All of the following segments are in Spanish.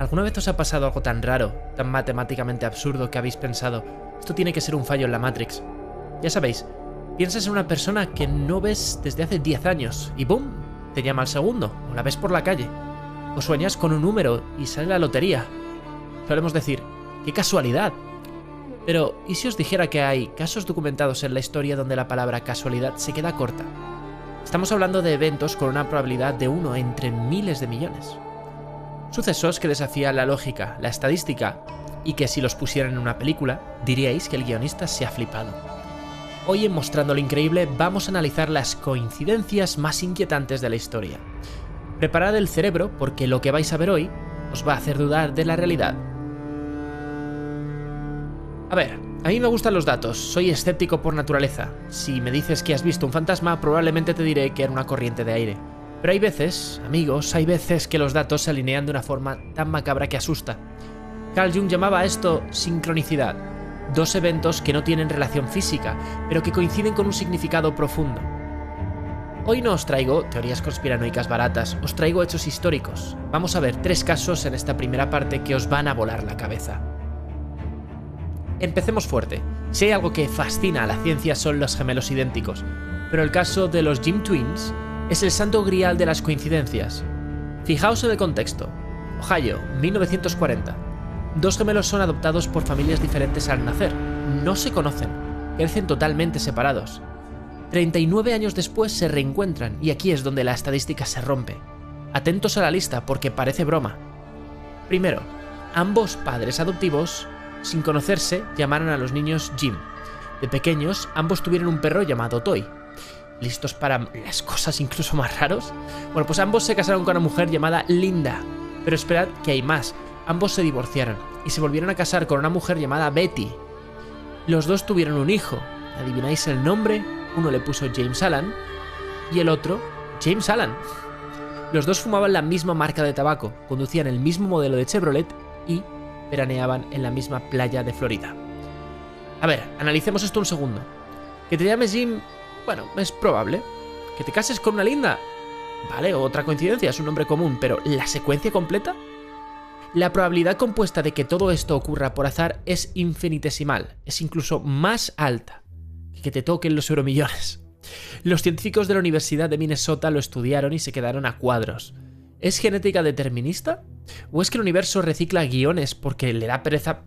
¿Alguna vez os ha pasado algo tan raro, tan matemáticamente absurdo que habéis pensado, esto tiene que ser un fallo en la Matrix? Ya sabéis, piensas en una persona que no ves desde hace 10 años y ¡boom!, te llama al segundo, o la ves por la calle. O sueñas con un número y sale la lotería. Solemos decir, ¡qué casualidad! Pero, ¿y si os dijera que hay casos documentados en la historia donde la palabra casualidad se queda corta? Estamos hablando de eventos con una probabilidad de 1 entre miles de millones. Sucesos que desafían la lógica, la estadística, y que si los pusieran en una película, diríais que el guionista se ha flipado. Hoy en Mostrando lo Increíble vamos a analizar las coincidencias más inquietantes de la historia. Preparad el cerebro porque lo que vais a ver hoy os va a hacer dudar de la realidad. A ver, a mí me gustan los datos, soy escéptico por naturaleza. Si me dices que has visto un fantasma, probablemente te diré que era una corriente de aire. Pero hay veces, amigos, hay veces que los datos se alinean de una forma tan macabra que asusta. Carl Jung llamaba a esto sincronicidad. Dos eventos que no tienen relación física, pero que coinciden con un significado profundo. Hoy no os traigo teorías conspiranoicas baratas, os traigo hechos históricos. Vamos a ver 3 casos en esta primera parte que os van a volar la cabeza. Empecemos fuerte. Si hay algo que fascina a la ciencia son los gemelos idénticos, pero el caso de los Jim Twins es el santo grial de las coincidencias. Fijaos en el contexto. Ohio, 1940. 2 gemelos son adoptados por familias diferentes al nacer. No se conocen. Crecen totalmente separados. 39 años después se reencuentran y aquí es donde la estadística se rompe. Atentos a la lista porque parece broma. Primero, ambos padres adoptivos, sin conocerse, llamaron a los niños Jim. De pequeños, ambos tuvieron un perro llamado Toy. ¿Listos para las cosas incluso más raros? Bueno, pues ambos se casaron con una mujer llamada Linda. Pero esperad que hay más. Ambos se divorciaron y se volvieron a casar con una mujer llamada Betty. Los dos tuvieron un hijo. ¿Adivináis el nombre? Uno le puso James Alan y el otro James Alan. Los dos fumaban la misma marca de tabaco, conducían el mismo modelo de Chevrolet y veraneaban en la misma playa de Florida. A ver, analicemos esto un segundo. Que te llames Jim, bueno, es probable. Que te cases con una Linda, vale, otra coincidencia, es un nombre común, pero ¿la secuencia completa? La probabilidad compuesta de que todo esto ocurra por azar es infinitesimal, es incluso más alta que te toquen los euromillones. Los científicos de la Universidad de Minnesota lo estudiaron y se quedaron a cuadros. ¿Es genética determinista? ¿O es que el universo recicla guiones porque le da pereza,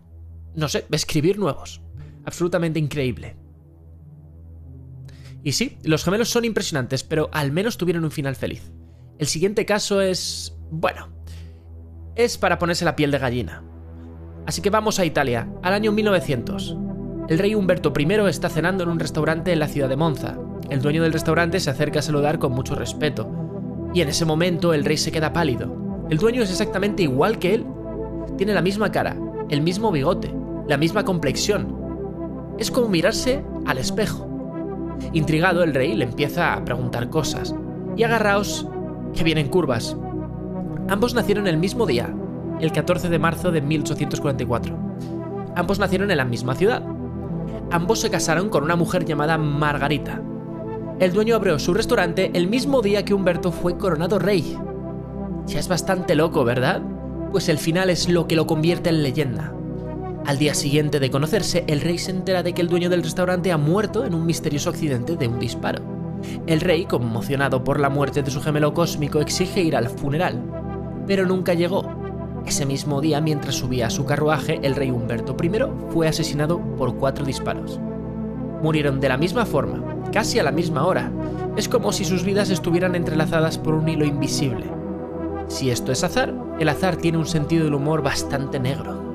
no sé, escribir nuevos? Absolutamente increíble. Y sí, los gemelos son impresionantes, pero al menos tuvieron un final feliz. El siguiente caso es... bueno, es para ponerse la piel de gallina. Así que vamos a Italia, al año 1900. El rey Humberto I está cenando en un restaurante en la ciudad de Monza. El dueño del restaurante se acerca a saludar con mucho respeto. Y en ese momento el rey se queda pálido. El dueño es exactamente igual que él. Tiene la misma cara, el mismo bigote, la misma complexión. Es como mirarse al espejo. Intrigado, el rey le empieza a preguntar cosas. Y agarraos, que vienen curvas. Ambos nacieron el mismo día, el 14 de marzo de 1844. Ambos nacieron en la misma ciudad. Ambos se casaron con una mujer llamada Margarita. El dueño abrió su restaurante el mismo día que Humberto fue coronado rey. Ya es bastante loco, ¿verdad? Pues el final es lo que lo convierte en leyenda. Al día siguiente de conocerse, el rey se entera de que el dueño del restaurante ha muerto en un misterioso accidente de un disparo. El rey, conmocionado por la muerte de su gemelo cósmico, exige ir al funeral, pero nunca llegó. Ese mismo día, mientras subía a su carruaje, el rey Humberto I fue asesinado por 4 disparos. Murieron de la misma forma, casi a la misma hora. Es como si sus vidas estuvieran entrelazadas por un hilo invisible. Si esto es azar, el azar tiene un sentido del humor bastante negro.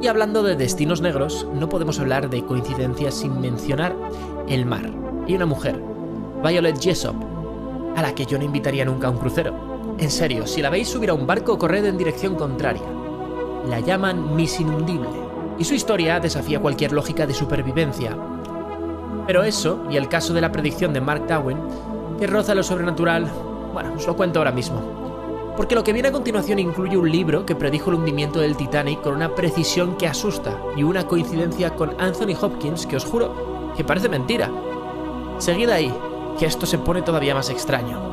Y hablando de destinos negros, no podemos hablar de coincidencias sin mencionar el mar. Y una mujer, Violet Jessop, a la que yo no invitaría nunca a un crucero. En serio, si la veis subir a un barco, corred en dirección contraria. La llaman Miss Inundible, y su historia desafía cualquier lógica de supervivencia. Pero eso, y el caso de la predicción de Mark Twain, que roza lo sobrenatural, bueno, os lo cuento ahora mismo. Porque lo que viene a continuación incluye un libro que predijo el hundimiento del Titanic con una precisión que asusta, y una coincidencia con Anthony Hopkins que os juro que parece mentira. Seguid ahí, que esto se pone todavía más extraño.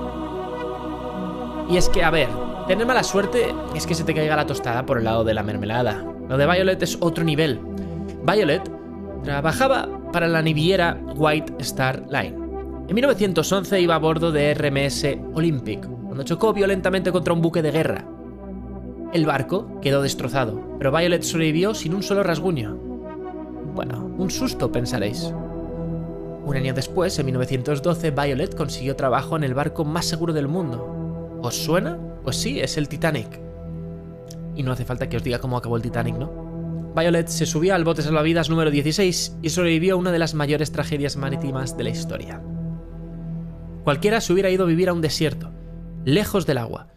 Y es que, a ver, Tener mala suerte es que se te caiga la tostada por el lado de la mermelada. Lo de Violet es otro nivel. Violet trabajaba para la naviera White Star Line. En 1911 iba a bordo de RMS Olympic, cuando chocó violentamente contra un buque de guerra. El barco quedó destrozado, pero Violet sobrevivió sin un solo rasguño. Bueno, un susto, pensaréis. Un año después, en 1912, Violet consiguió trabajo en el barco más seguro del mundo. ¿Os suena? Pues sí, es el Titanic. Y no hace falta que os diga cómo acabó el Titanic, ¿no? Violet se subió al bote salvavidas número 16 y sobrevivió a una de las mayores tragedias marítimas de la historia. Cualquiera se hubiera ido a vivir a un desierto, lejos del agua,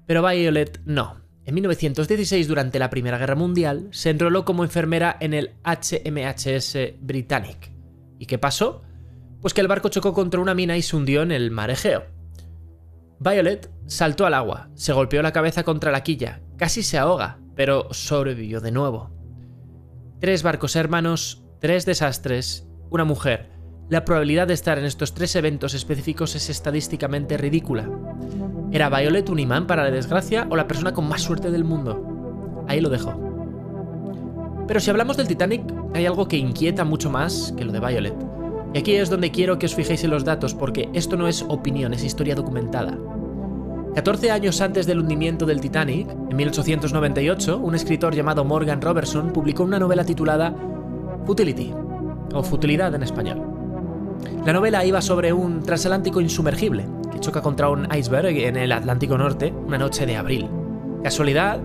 pero Violet no. En 1916, durante la Primera Guerra Mundial, se enroló como enfermera en el HMHS Britannic. ¿Y qué pasó? Pues que el barco chocó contra una mina y se hundió en el mar Egeo. Violet saltó al agua, se golpeó la cabeza contra la quilla, casi se ahoga, pero sobrevivió de nuevo. 3 barcos hermanos, 3 desastres, una mujer. La probabilidad de estar en estos 3 eventos específicos es estadísticamente ridícula. ¿Era Violet un imán para la desgracia o la persona con más suerte del mundo? Ahí lo dejo. Pero si hablamos del Titanic, hay algo que inquieta mucho más que lo de Violet. Y aquí es donde quiero que os fijéis en los datos, porque esto no es opinión, es historia documentada. 14 años antes del hundimiento del Titanic, en 1898, un escritor llamado Morgan Robertson publicó una novela titulada Futility, o Futilidad en español. La novela iba sobre un transatlántico insumergible que choca contra un iceberg en el Atlántico Norte una noche de abril. ¿Casualidad?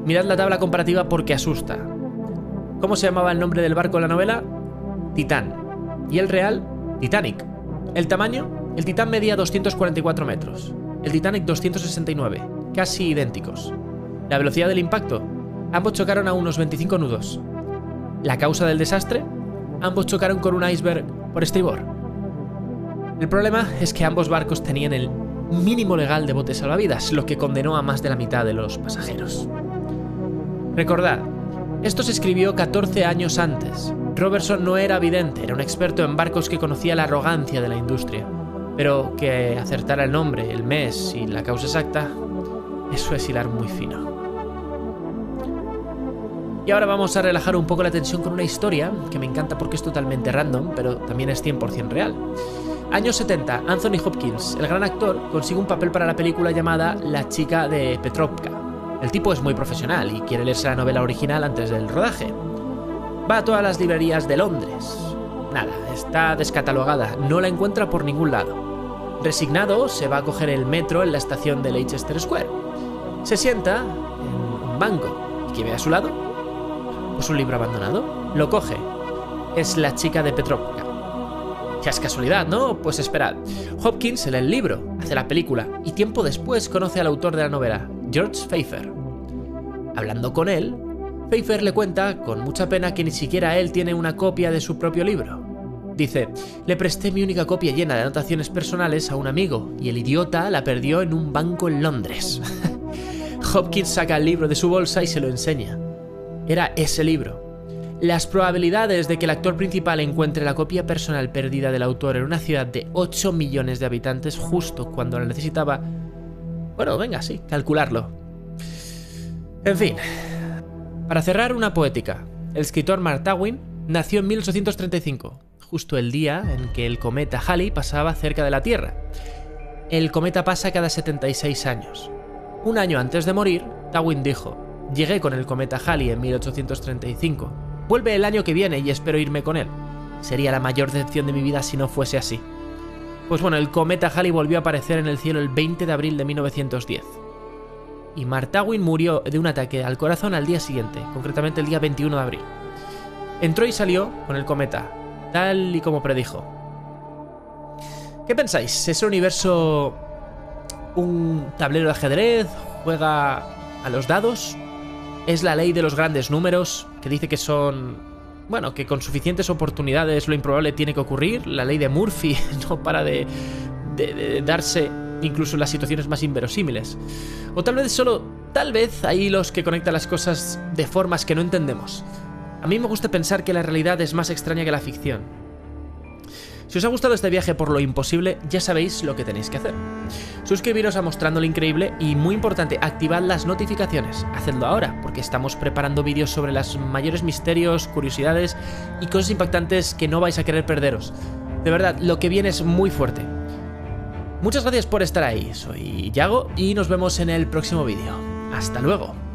Mirad la tabla comparativa porque asusta. ¿Cómo se llamaba el nombre del barco en la novela? Titán. ¿Y el real? Titanic. ¿El tamaño? El Titán medía 244 metros. El Titanic 269, casi idénticos. ¿La velocidad del impacto? Ambos chocaron a unos 25 nudos. ¿La causa del desastre? Ambos chocaron con un iceberg por estribor. El problema es que ambos barcos tenían el mínimo legal de botes salvavidas, lo que condenó a más de la mitad de los pasajeros. Recordad, esto se escribió 14 años antes. Robertson no era vidente, era un experto en barcos que conocía la arrogancia de la industria. Pero que acertara el nombre, el mes y la causa exacta, eso es hilar muy fino. Y ahora vamos a relajar un poco la tensión con una historia que me encanta porque es totalmente random, pero también es 100% real. Años 70, Anthony Hopkins, el gran actor, consigue un papel para la película llamada La chica de Petrovka. El tipo es muy profesional y quiere leerse la novela original antes del rodaje. Va a todas las librerías de Londres. Nada, está descatalogada, no la encuentra por ningún lado. Resignado, se va a coger el metro en la estación de Leicester Square. Se sienta en un banco y ¿qué ve a su lado? Pues un libro abandonado. Lo coge. Es La chica de Petrovka. Ya es casualidad, ¿no? Pues esperad. Hopkins lee el libro, hace la película y tiempo después conoce al autor de la novela, George Pfeiffer. Hablando con él, Pfeiffer le cuenta con mucha pena que ni siquiera él tiene una copia de su propio libro. Dice, le presté mi única copia llena de anotaciones personales a un amigo y el idiota la perdió en un banco en Londres. Hopkins saca el libro de su bolsa y se lo enseña. Era ese libro. Las probabilidades de que el actor principal encuentre la copia personal perdida del autor en una ciudad de 8 millones de habitantes justo cuando la necesitaba... Bueno, venga, sí, calcularlo. En fin, para cerrar una poética, el escritor Mark Twain nació en 1835, justo el día en que el cometa Halley pasaba cerca de la Tierra. El cometa pasa cada 76 años. Un año antes de morir, Twain dijo, llegué con el cometa Halley en 1835. Vuelve el año que viene y espero irme con él. Sería la mayor decepción de mi vida si no fuese así. Pues bueno, el cometa Halley volvió a aparecer en el cielo el 20 de abril de 1910. Y Mark Twain murió de un ataque al corazón al día siguiente, concretamente el día 21 de abril. Entró y salió con el cometa, tal y como predijo. ¿Qué pensáis? ¿Es el universo un tablero de ajedrez? ¿Juega a los dados? ¿Es la ley de los grandes números, que dice que son... bueno, que con suficientes oportunidades lo improbable tiene que ocurrir? La ley de Murphy no para de darse incluso en las situaciones más inverosímiles. O tal vez hay los que conectan las cosas de formas que no entendemos. A mí me gusta pensar que la realidad es más extraña que la ficción. Si os ha gustado este viaje por lo imposible, ya sabéis lo que tenéis que hacer. Suscribiros a Mostrando lo Increíble y, muy importante, activad las notificaciones. Hacedlo ahora, porque estamos preparando vídeos sobre los mayores misterios, curiosidades y cosas impactantes que no vais a querer perderos. De verdad, lo que viene es muy fuerte. Muchas gracias por estar ahí, soy Yago y nos vemos en el próximo vídeo. ¡Hasta luego!